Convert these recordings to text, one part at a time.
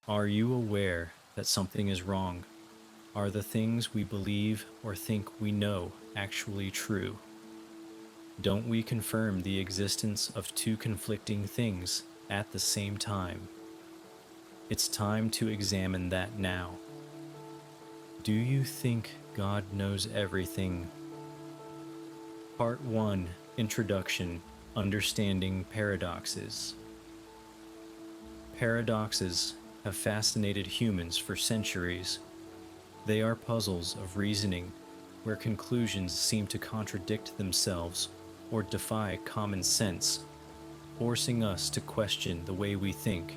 Are you aware that something is wrong? Are the things we believe or think we know actually true? Don't we confirm the existence of two conflicting things at the same time? It's time to examine that now. Do you think God knows everything? Part 1, Introduction, Understanding Paradoxes. Paradoxes have fascinated humans for centuries. They are puzzles of reasoning where conclusions seem to contradict themselves or defy common sense, forcing us to question the way we think.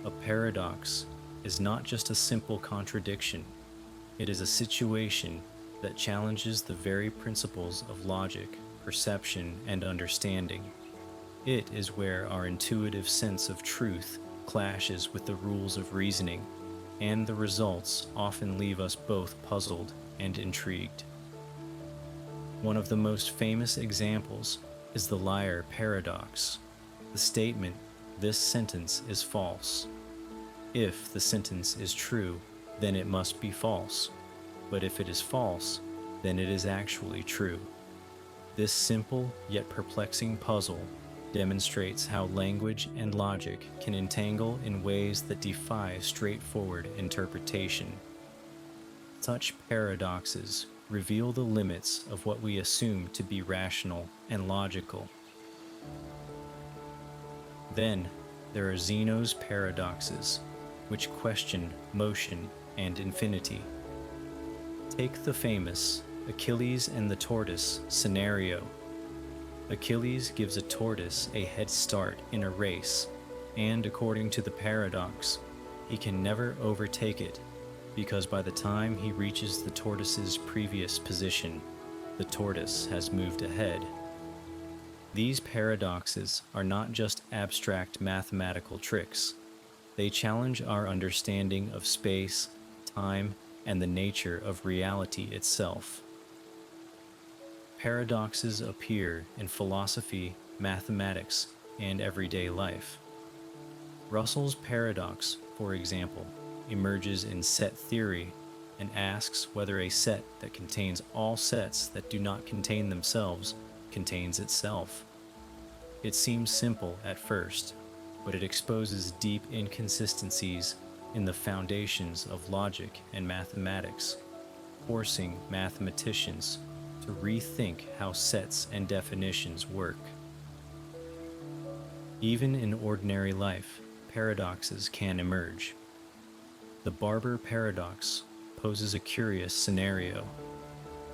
A paradox is not just a simple contradiction, it is a situation that challenges the very principles of logic, perception, and understanding. It is where our intuitive sense of truth clashes with the rules of reasoning, and the results often leave us both puzzled and intrigued. One of the most famous examples is the liar paradox, the statement, "This sentence is false." If the sentence is true, then it must be false. But if it is false, then it is actually true. This simple yet perplexing puzzle demonstrates how language and logic can entangle in ways that defy straightforward interpretation. Such paradoxes reveal the limits of what we assume to be rational and logical. Then, there are Zeno's paradoxes, which question motion and infinity. Take the famous Achilles and the tortoise scenario. Achilles gives a tortoise a head start in a race, and according to the paradox, he can never overtake it because by the time he reaches the tortoise's previous position, the tortoise has moved ahead. These paradoxes are not just abstract mathematical tricks. They challenge our understanding of space, time, and the nature of reality itself. Paradoxes appear in philosophy, mathematics, and everyday life. Russell's paradox, for example, emerges in set theory and asks whether a set that contains all sets that do not contain themselves contains itself. It seems simple at first, but it exposes deep inconsistencies in the foundations of logic and mathematics, forcing mathematicians to rethink how sets and definitions work. Even in ordinary life, paradoxes can emerge. The barber paradox poses a curious scenario.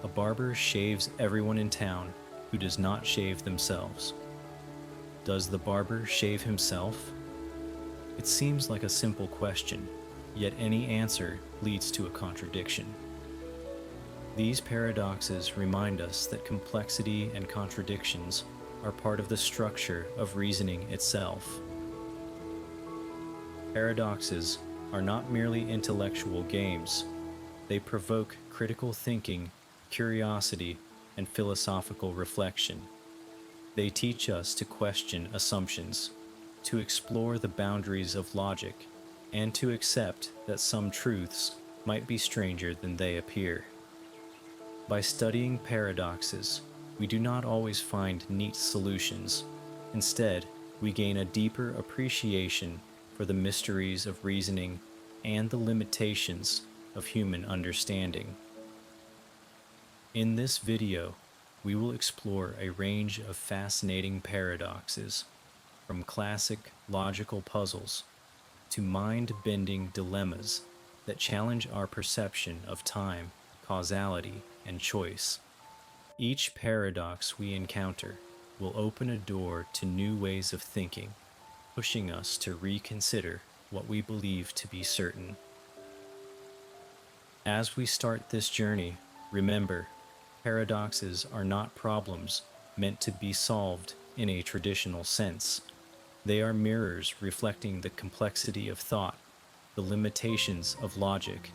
A barber shaves everyone in town who does not shave themselves. Does the barber shave himself? It seems like a simple question, yet any answer leads to a contradiction. These paradoxes remind us that complexity and contradictions are part of the structure of reasoning itself. Paradoxes are not merely intellectual games. They provoke critical thinking, curiosity, and philosophical reflection. They teach us to question assumptions, to explore the boundaries of logic, and to accept that some truths might be stranger than they appear. By studying paradoxes, we do not always find neat solutions. Instead, we gain a deeper appreciation for the mysteries of reasoning and the limitations of human understanding. In this video, we will explore a range of fascinating paradoxes, from classic logical puzzles to mind-bending dilemmas that challenge our perception of time, causality, and choice. Each paradox we encounter will open a door to new ways of thinking, pushing us to reconsider what we believe to be certain. As we start this journey, remember, paradoxes are not problems meant to be solved in a traditional sense. They are mirrors reflecting the complexity of thought, the limitations of logic,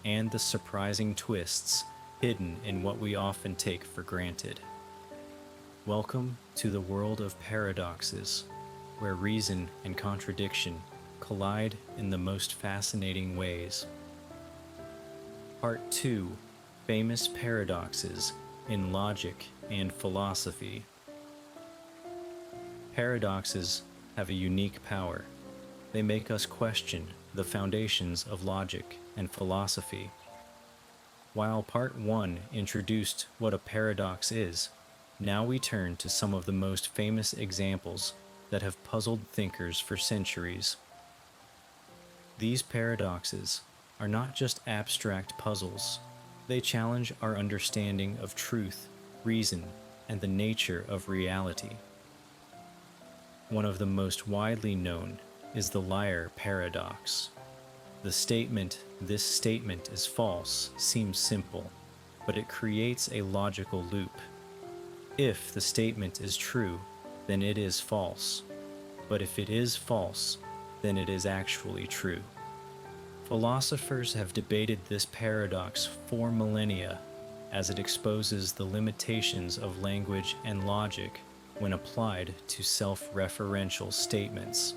and the surprising twists hidden in what we often take for granted. Welcome to the world of paradoxes, where reason and contradiction collide in the most fascinating ways. Part 2: Famous Paradoxes in Logic and Philosophy. Paradoxes have a unique power. They make us question the foundations of logic and philosophy. While Part 1 introduced what a paradox is, now we turn to some of the most famous examples that have puzzled thinkers for centuries. These paradoxes are not just abstract puzzles. They challenge our understanding of truth, reason, and the nature of reality. One of the most widely known is the liar paradox. The statement, "This statement is false," seems simple, but it creates a logical loop. If the statement is true, then it is false. But if it is false, then it is actually true. Philosophers have debated this paradox for millennia, as it exposes the limitations of language and logic when applied to self-referential statements.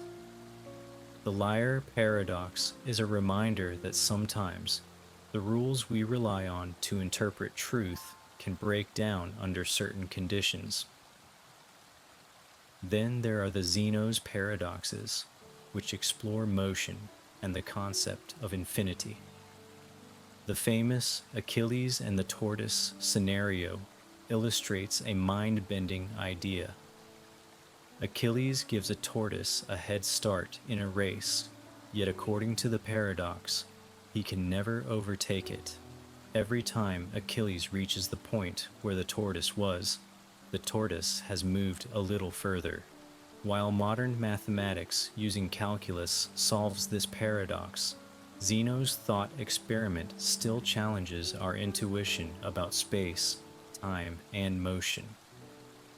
The liar paradox is a reminder that sometimes the rules we rely on to interpret truth can break down under certain conditions. Then there are the Zeno's paradoxes, which explore motion and the concept of infinity. The famous Achilles and the tortoise scenario illustrates a mind-bending idea. Achilles gives a tortoise a head start in a race, yet according to the paradox, he can never overtake it. Every time Achilles reaches the point where the tortoise was, the tortoise has moved a little further. While modern mathematics using calculus solves this paradox, Zeno's thought experiment still challenges our intuition about space, time, and motion.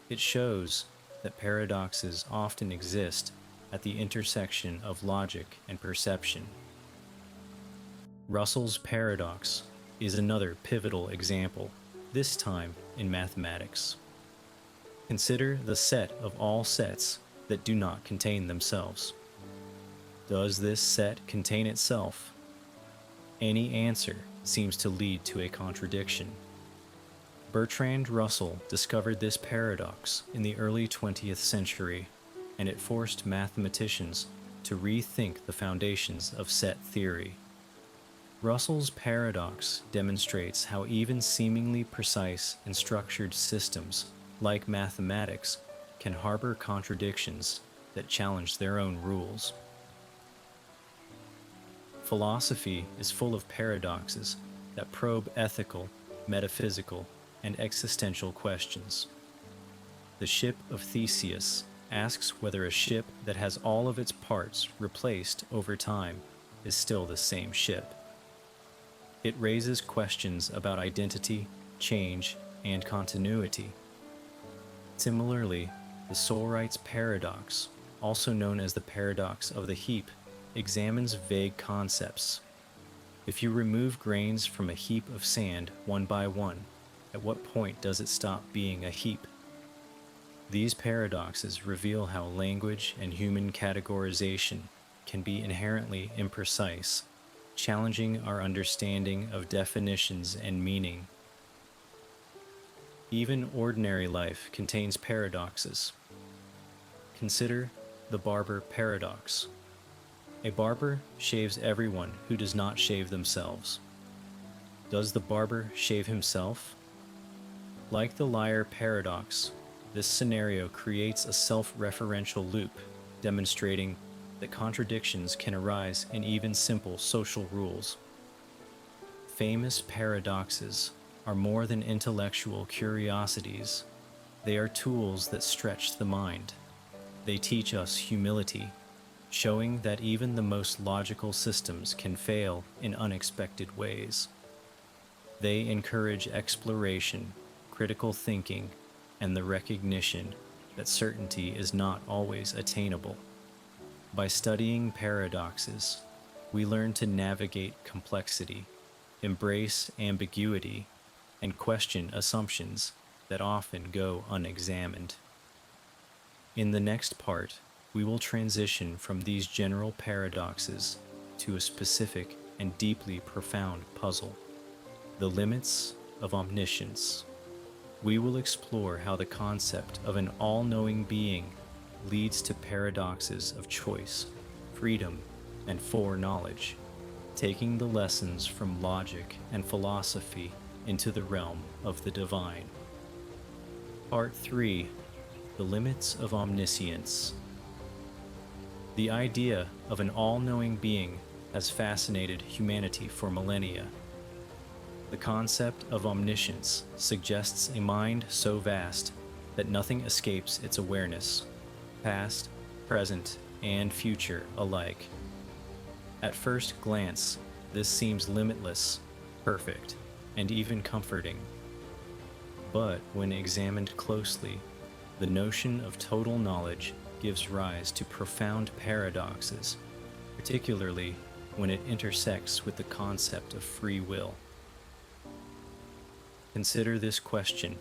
It shows that paradoxes often exist at the intersection of logic and perception. Russell's paradox is another pivotal example, this time in mathematics. Consider the set of all sets that do not contain themselves. Does this set contain itself? Any answer seems to lead to a contradiction. Bertrand Russell discovered this paradox in the early 20th century, and it forced mathematicians to rethink the foundations of set theory. Russell's paradox demonstrates how even seemingly precise and structured systems, like mathematics, can harbor contradictions that challenge their own rules. Philosophy is full of paradoxes that probe ethical, metaphysical, and existential questions. The ship of Theseus asks whether a ship that has all of its parts replaced over time is still the same ship. It raises questions about identity, change, and continuity. Similarly, the Sorite's paradox, also known as the paradox of the heap, examines vague concepts. If you remove grains from a heap of sand one by one, at what point does it stop being a heap? These paradoxes reveal how language and human categorization can be inherently imprecise, challenging our understanding of definitions and meaning. Even ordinary life contains paradoxes. Consider the barber paradox. A barber shaves everyone who does not shave themselves. Does the barber shave himself? Like the liar paradox, this scenario creates a self-referential loop, demonstrating that contradictions can arise in even simple social rules. Famous paradoxes are more than intellectual curiosities. They are tools that stretch the mind. They teach us humility, showing that even the most logical systems can fail in unexpected ways. They encourage exploration, critical thinking, and the recognition that certainty is not always attainable. By studying paradoxes, we learn to navigate complexity, embrace ambiguity, and question assumptions that often go unexamined. In the next part, we will transition from these general paradoxes to a specific and deeply profound puzzle: the limits of omniscience. We will explore how the concept of an all-knowing being leads to paradoxes of choice, freedom, and foreknowledge, taking the lessons from logic and philosophy into the realm of the divine. Part 3: The Limits of Omniscience. The idea of an all-knowing being has fascinated humanity for millennia. The concept of omniscience suggests a mind so vast that nothing escapes its awareness, past, present, and future alike. At first glance, this seems limitless, perfect, and even comforting. But when examined closely, the notion of total knowledge gives rise to profound paradoxes, particularly when it intersects with the concept of free will. Consider this question: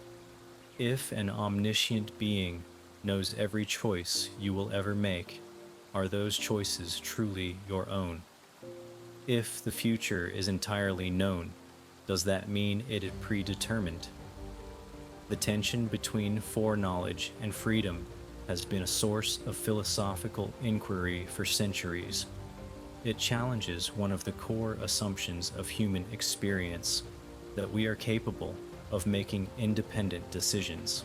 if an omniscient being knows every choice you will ever make, are those choices truly your own? If the future is entirely known, does that mean it is predetermined? The tension between foreknowledge and freedom has been a source of philosophical inquiry for centuries. It challenges one of the core assumptions of human experience, that we are capable of making independent decisions.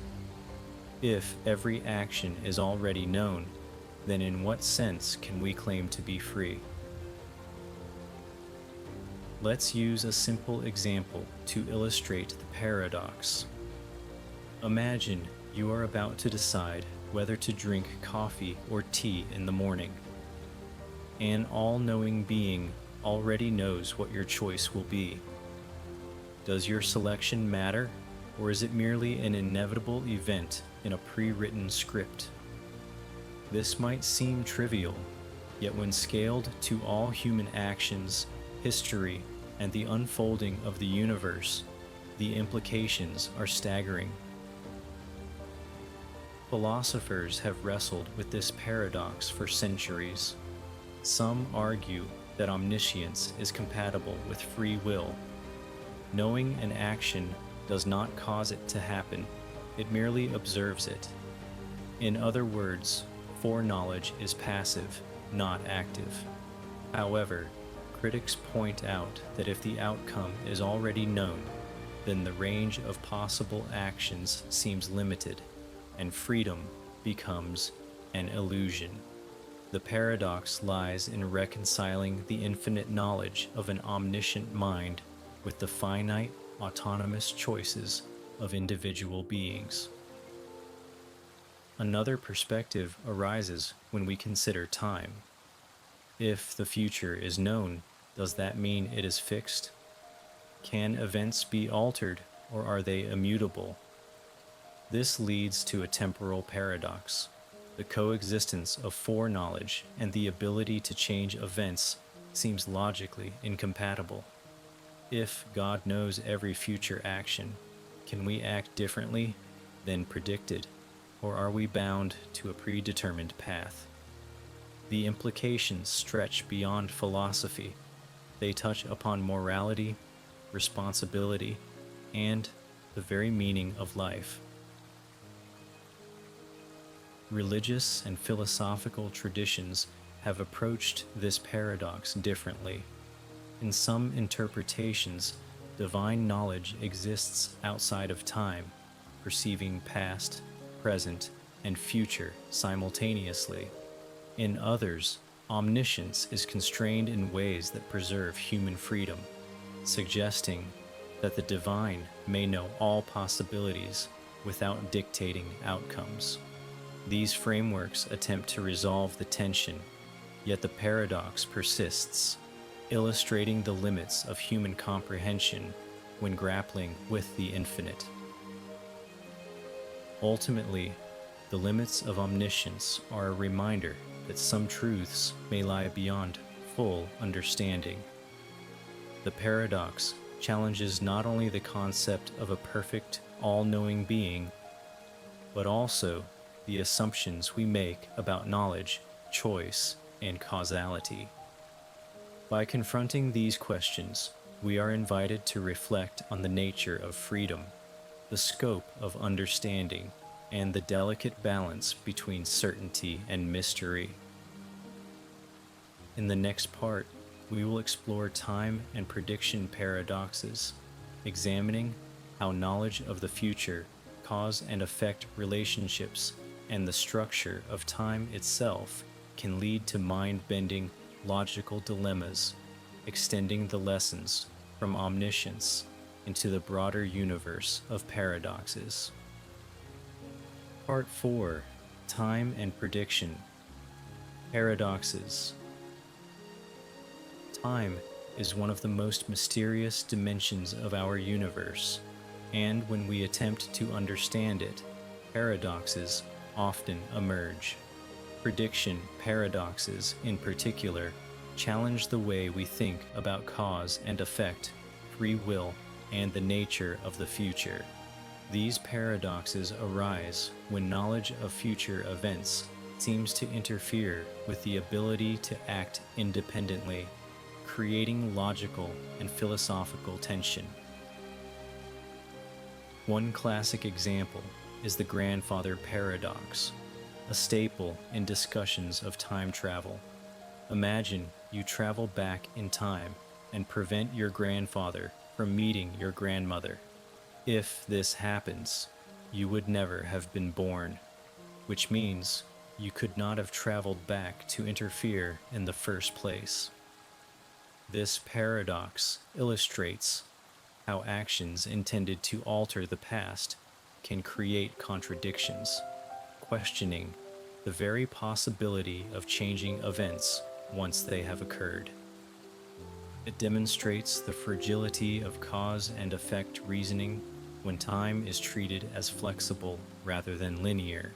If every action is already known, then in what sense can we claim to be free? Let's use a simple example to illustrate the paradox. Imagine you are about to decide whether to drink coffee or tea in the morning. An all-knowing being already knows what your choice will be. Does your selection matter, or is it merely an inevitable event in a pre-written script? This might seem trivial, yet when scaled to all human actions, history, and the unfolding of the universe, the implications are staggering. Philosophers have wrestled with this paradox for centuries. Some argue that omniscience is compatible with free will. Knowing an action does not cause it to happen, it merely observes it. In other words, foreknowledge is passive, not active. However, critics point out that if the outcome is already known, then the range of possible actions seems limited, and freedom becomes an illusion. The paradox lies in reconciling the infinite knowledge of an omniscient mind with the finite, autonomous choices of individual beings. Another perspective arises when we consider time. If the future is known, does that mean it is fixed? Can events be altered, or are they immutable? This leads to a temporal paradox. The coexistence of foreknowledge and the ability to change events seems logically incompatible. If God knows every future action, can we act differently than predicted, or are we bound to a predetermined path? The implications stretch beyond philosophy. They touch upon morality, responsibility, and the very meaning of life. Religious and philosophical traditions have approached this paradox differently. In some interpretations, divine knowledge exists outside of time, perceiving past, present, and future simultaneously. In others, omniscience is constrained in ways that preserve human freedom, suggesting that the divine may know all possibilities without dictating outcomes. These frameworks attempt to resolve the tension, yet the paradox persists, illustrating the limits of human comprehension when grappling with the infinite. Ultimately, the limits of omniscience are a reminder that some truths may lie beyond full understanding. The paradox challenges not only the concept of a perfect, all-knowing being, but also the assumptions we make about knowledge, choice, and causality. By confronting these questions, we are invited to reflect on the nature of freedom, the scope of understanding, and the delicate balance between certainty and mystery. In the next part, we will explore time and prediction paradoxes, examining how knowledge of the future cause and affect relationships, and the structure of time itself can lead to mind-bending logical dilemmas, extending the lessons from omniscience into the broader universe of paradoxes. Part 4: Time and Prediction. Paradoxes. Time is one of the most mysterious dimensions of our universe, and when we attempt to understand it, paradoxes often emerge. Prediction paradoxes, in particular, challenge the way we think about cause and effect, free will, and the nature of the future. These paradoxes arise when knowledge of future events seems to interfere with the ability to act independently, creating logical and philosophical tension. One classic example is the grandfather paradox, a staple in discussions of time travel. Imagine you travel back in time and prevent your grandfather from meeting your grandmother. If this happens, you would never have been born, which means you could not have traveled back to interfere in the first place. This paradox illustrates how actions intended to alter the past can create contradictions, questioning the very possibility of changing events once they have occurred. It demonstrates the fragility of cause and effect reasoning when time is treated as flexible rather than linear.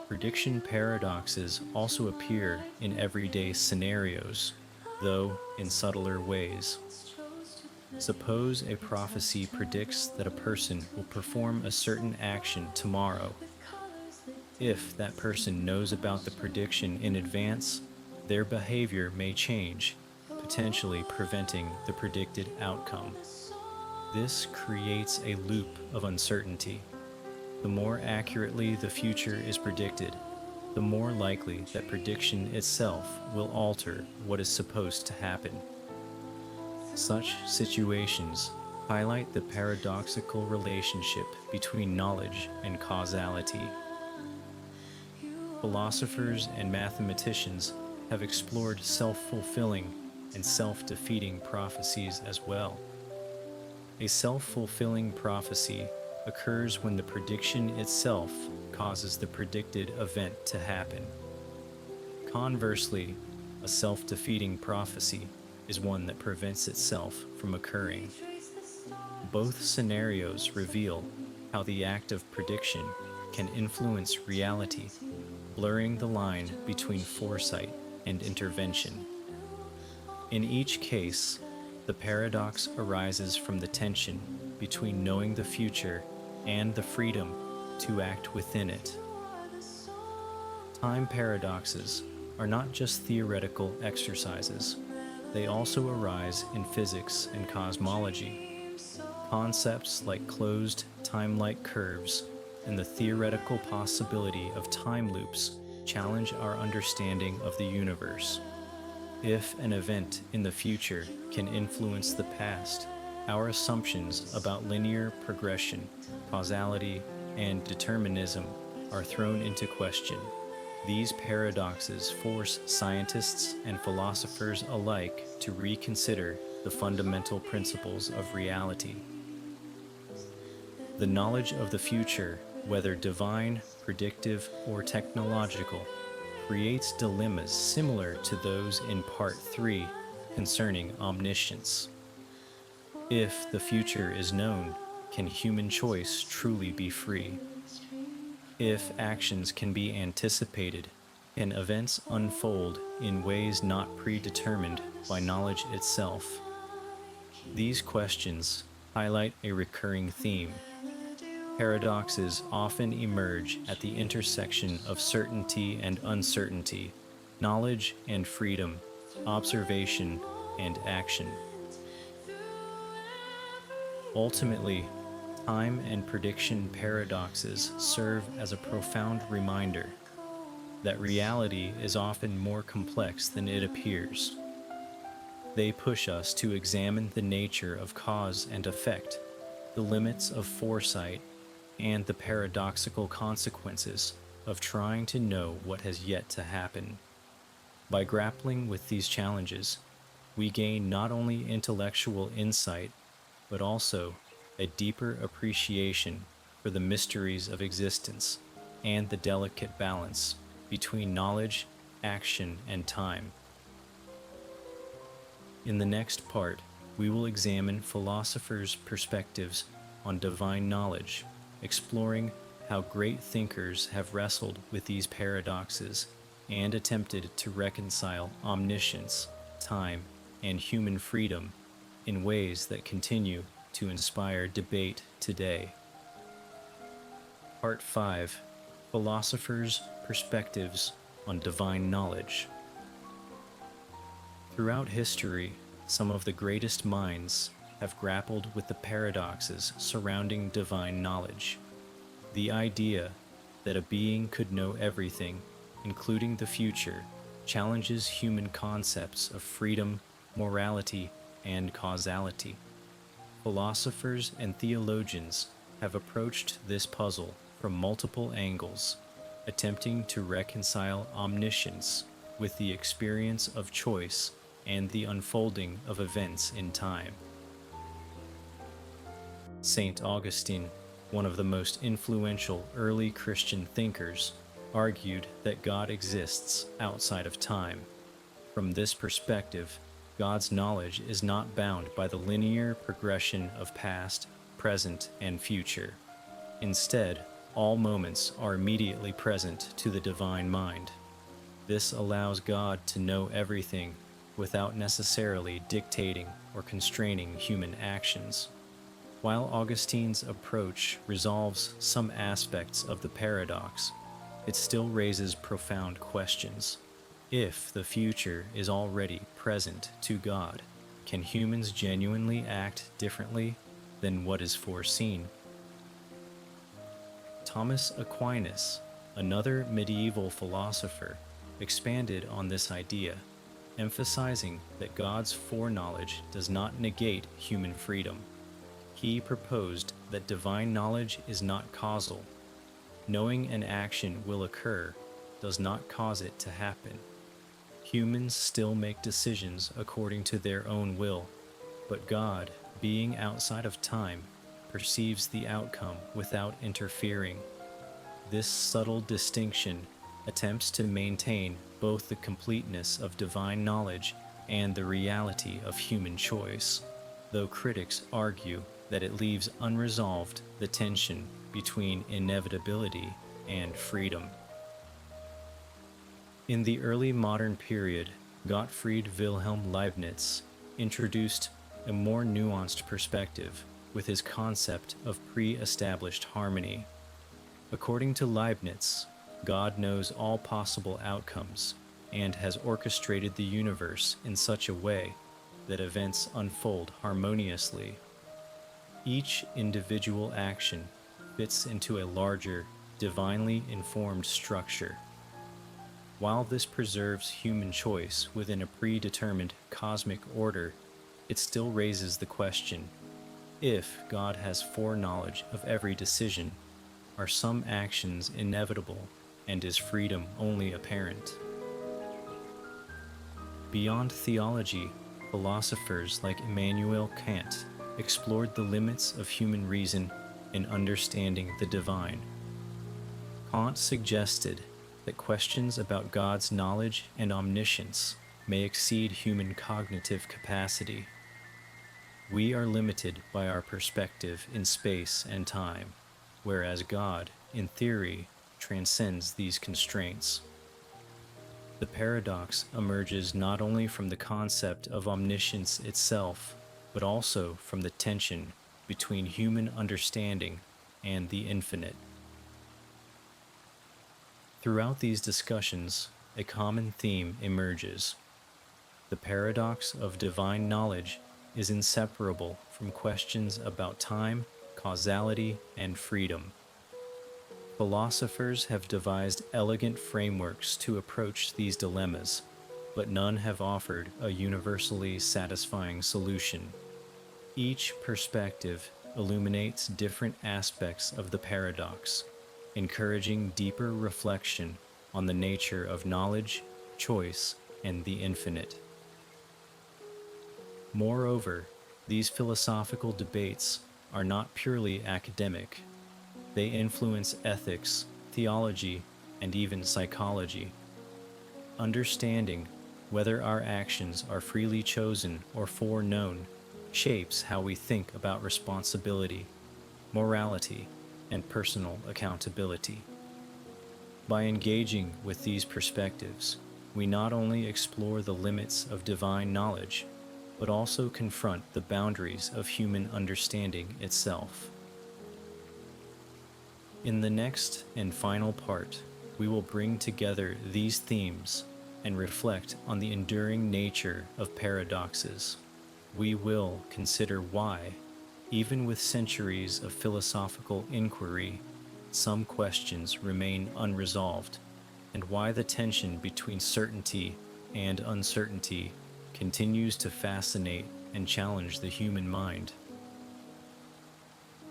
Prediction paradoxes also appear in everyday scenarios, though in subtler ways. Suppose a prophecy predicts that a person will perform a certain action tomorrow. If that person knows about the prediction in advance, their behavior may change, potentially preventing the predicted outcome. This creates a loop of uncertainty. The more accurately the future is predicted, the more likely that prediction itself will alter what is supposed to happen. Such situations highlight the paradoxical relationship between knowledge and causality. Philosophers and mathematicians have explored self-fulfilling and self-defeating prophecies as well. A self-fulfilling prophecy occurs when the prediction itself causes the predicted event to happen. Conversely, a self-defeating prophecy is one that prevents itself from occurring. Both scenarios reveal how the act of prediction can influence reality, blurring the line between foresight and intervention. In each case, the paradox arises from the tension between knowing the future and the freedom to act within it. Time paradoxes are not just theoretical exercises. They also arise in physics and cosmology. Concepts like closed, time-like curves and the theoretical possibility of time loops challenge our understanding of the universe. If an event in the future can influence the past, our assumptions about linear progression, causality, and determinism are thrown into question. These paradoxes force scientists and philosophers alike to reconsider the fundamental principles of reality. The knowledge of the future, whether divine, predictive, or technological, creates dilemmas similar to those in Part 3 concerning omniscience. If the future is known, can human choice truly be free? If actions can be anticipated, can events unfold in ways not predetermined by knowledge itself? These questions highlight a recurring theme: Paradoxes often emerge at the intersection of certainty and uncertainty, knowledge and freedom, observation and action. Ultimately, time and prediction paradoxes serve as a profound reminder that reality is often more complex than it appears. They push us to examine the nature of cause and effect, the limits of foresight, and the paradoxical consequences of trying to know what has yet to happen. By grappling with these challenges, we gain not only intellectual insight, but also a deeper appreciation for the mysteries of existence and the delicate balance between knowledge, action, and time. In the next part, we will examine philosophers' perspectives on divine knowledge, exploring how great thinkers have wrestled with these paradoxes and attempted to reconcile omniscience, time, and human freedom in ways that continue to inspire debate today. Part 5: Philosophers' Perspectives on Divine Knowledge. Throughout history, some of the greatest minds have grappled with the paradoxes surrounding divine knowledge. The idea that a being could know everything, including the future, challenges human concepts of freedom, morality, and causality. Philosophers and theologians have approached this puzzle from multiple angles, attempting to reconcile omniscience with the experience of choice and the unfolding of events in time. St. Augustine, one of the most influential early Christian thinkers, argued that God exists outside of time. From this perspective, God's knowledge is not bound by the linear progression of past, present, and future. Instead, all moments are immediately present to the divine mind. This allows God to know everything without necessarily dictating or constraining human actions. While Augustine's approach resolves some aspects of the paradox, it still raises profound questions. If the future is already present to God, can humans genuinely act differently than what is foreseen? Thomas Aquinas, another medieval philosopher, expanded on this idea, emphasizing that God's foreknowledge does not negate human freedom. He proposed that divine knowledge is not causal. Knowing an action will occur does not cause it to happen. Humans still make decisions according to their own will, but God, being outside of time, perceives the outcome without interfering. This subtle distinction attempts to maintain both the completeness of divine knowledge and the reality of human choice, though critics argue that it leaves unresolved the tension between inevitability and freedom. In the early modern period, Gottfried Wilhelm Leibniz introduced a more nuanced perspective with his concept of pre-established harmony. According to Leibniz, God knows all possible outcomes and has orchestrated the universe in such a way that events unfold harmoniously. Each individual action fits into a larger, divinely informed structure. While this preserves human choice within a predetermined cosmic order, it still raises the question: if God has foreknowledge of every decision, are some actions inevitable and is freedom only apparent? Beyond theology, philosophers like Immanuel Kant explored the limits of human reason in understanding the divine. Kant suggested that questions about God's knowledge and omniscience may exceed human cognitive capacity. We are limited by our perspective in space and time, whereas God, in theory, transcends these constraints. The paradox emerges not only from the concept of omniscience itself, but also from the tension between human understanding and the infinite. Throughout these discussions, a common theme emerges. The paradox of divine knowledge is inseparable from questions about time, causality, and freedom. Philosophers have devised elegant frameworks to approach these dilemmas, but none have offered a universally satisfying solution. Each perspective illuminates different aspects of the paradox, encouraging deeper reflection on the nature of knowledge, choice, and the infinite. Moreover, these philosophical debates are not purely academic. They influence ethics, theology, and even psychology. Understanding whether our actions are freely chosen or foreknown shapes how we think about responsibility, morality, and personal accountability. By engaging with these perspectives, we not only explore the limits of divine knowledge, but also confront the boundaries of human understanding itself. In the next and final part, we will bring together these themes and reflect on the enduring nature of paradoxes. We will consider why, even with centuries of philosophical inquiry, some questions remain unresolved, and why the tension between certainty and uncertainty continues to fascinate and challenge the human mind.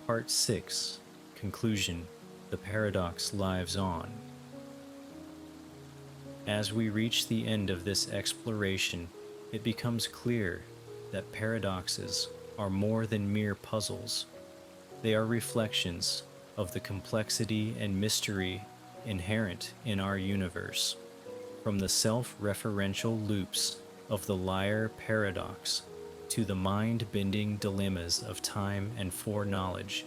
Part 6. Conclusion. The paradox lives on. As we reach the end of this exploration, it becomes clear that paradoxes are more than mere puzzles. They are reflections of the complexity and mystery inherent in our universe. From the self-referential loops of the liar paradox to the mind-bending dilemmas of time and foreknowledge,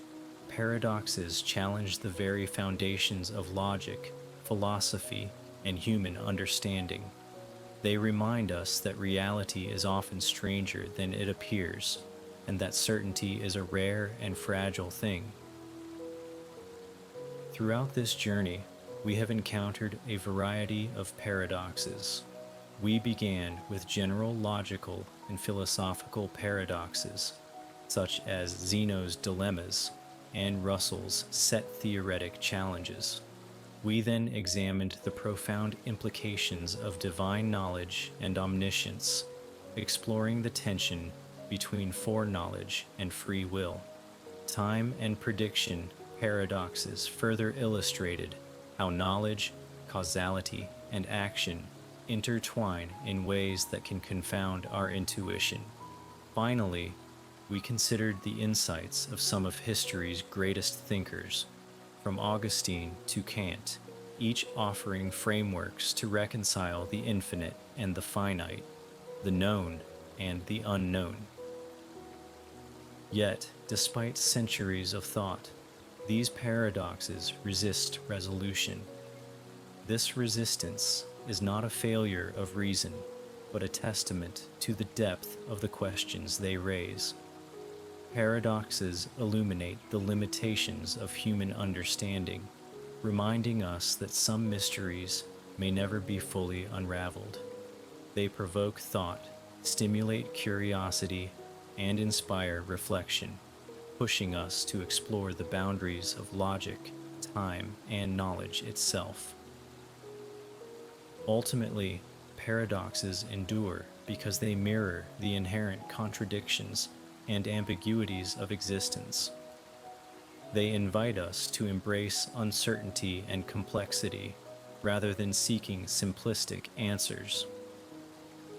paradoxes challenge the very foundations of logic, philosophy, and human understanding. They remind us that reality is often stranger than it appears, and that certainty is a rare and fragile thing. Throughout this journey, we have encountered a variety of paradoxes. We began with general logical and philosophical paradoxes, such as Zeno's dilemmas and Russell's set theoretic challenges. We then examined the profound implications of divine knowledge and omniscience, exploring the tension between foreknowledge and free will. Time and prediction paradoxes further illustrated how knowledge, causality, and action intertwine in ways that can confound our intuition. Finally, we considered the insights of some of history's greatest thinkers, from Augustine to Kant, each offering frameworks to reconcile the infinite and the finite, the known and the unknown. Yet, despite centuries of thought, these paradoxes resist resolution. This resistance is not a failure of reason, but a testament to the depth of the questions they raise. Paradoxes illuminate the limitations of human understanding, reminding us that some mysteries may never be fully unraveled. They provoke thought, stimulate curiosity, and inspire reflection, pushing us to explore the boundaries of logic, time, and knowledge itself. Ultimately, paradoxes endure because they mirror the inherent contradictions and ambiguities of existence. They invite us to embrace uncertainty and complexity rather than seeking simplistic answers.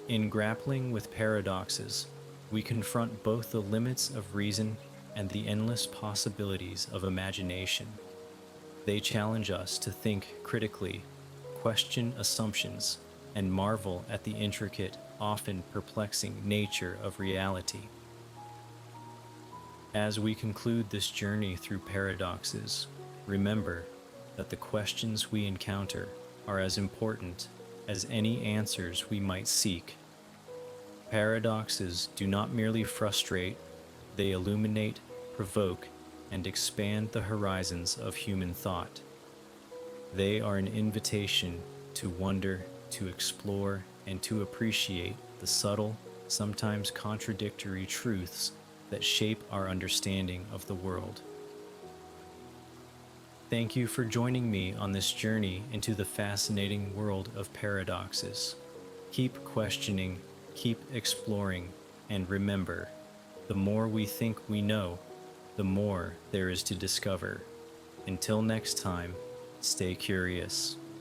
In grappling with paradoxes, we confront both the limits of reason and the endless possibilities of imagination. They challenge us to think critically, question assumptions, and marvel at the intricate, often perplexing nature of reality. As we conclude this journey through paradoxes, remember that the questions we encounter are as important as any answers we might seek. Paradoxes do not merely frustrate, they illuminate, provoke, and expand the horizons of human thought. They are an invitation to wonder, to explore, and to appreciate the subtle, sometimes contradictory truths that shape our understanding of the world. Thank you for joining me on this journey into the fascinating world of paradoxes. Keep questioning, keep exploring, and remember, the more we think we know, the more there is to discover. Until next time, stay curious.